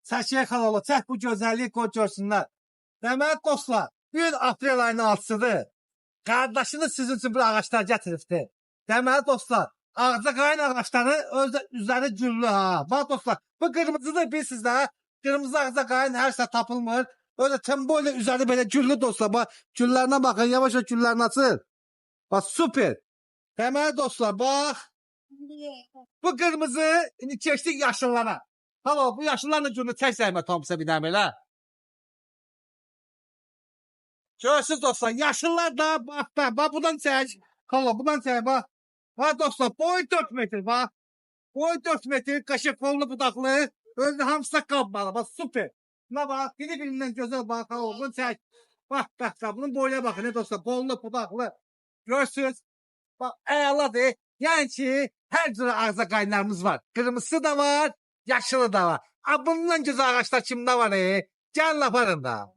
Çəkiyə xalalı, çək bu gözəlliyi qoy görsünlər. Deməli dostlar, bir aprel ayının 6-sıdır. Qardaşınız sizin üçün bir ağaçlar gətiribdi. Deməli dostlar, ağcaqayın ağaçları üzəri güllü ha. Bax dostlar, bu qırmızıdır bilirsiniz də. Qırmızı ağcaqayın hər şey tapılmır. Öyle temboyla üzəri belə güllü dostlar. Bax, güllərinə baxın, yavaş yavaş güllərini açır. Bax, super. Deməli dostlar, bax. Bu qırmızı, indi keçdik yaşıllara. Halo, bu yaşlılarla günü tək zəhmət Tomsa bir dəm elə. Görürsünüz dostlar, yaşlılar da bax, buradan çək. Halo, buradan çək, bax. Bax dostlar, boyu 4 metr, bax. Boyu 4 metr, qaşıq qollu budaqlı. Özü hamısı qabmalı, bax, super. Buna bax, biri-birindən gözəl bax, halo, bunu çək. Bax, bunun boyuna baxın, ne dostlar, qollu budaqlı. Görürsünüz, bax, əladır. Yəni ki, hər cürə ağcaqayınlarımız var. Qırmızısı da var. Yaşılı da var. Bundan güzel ağaçlar kimdə var? Gəlin aparın da.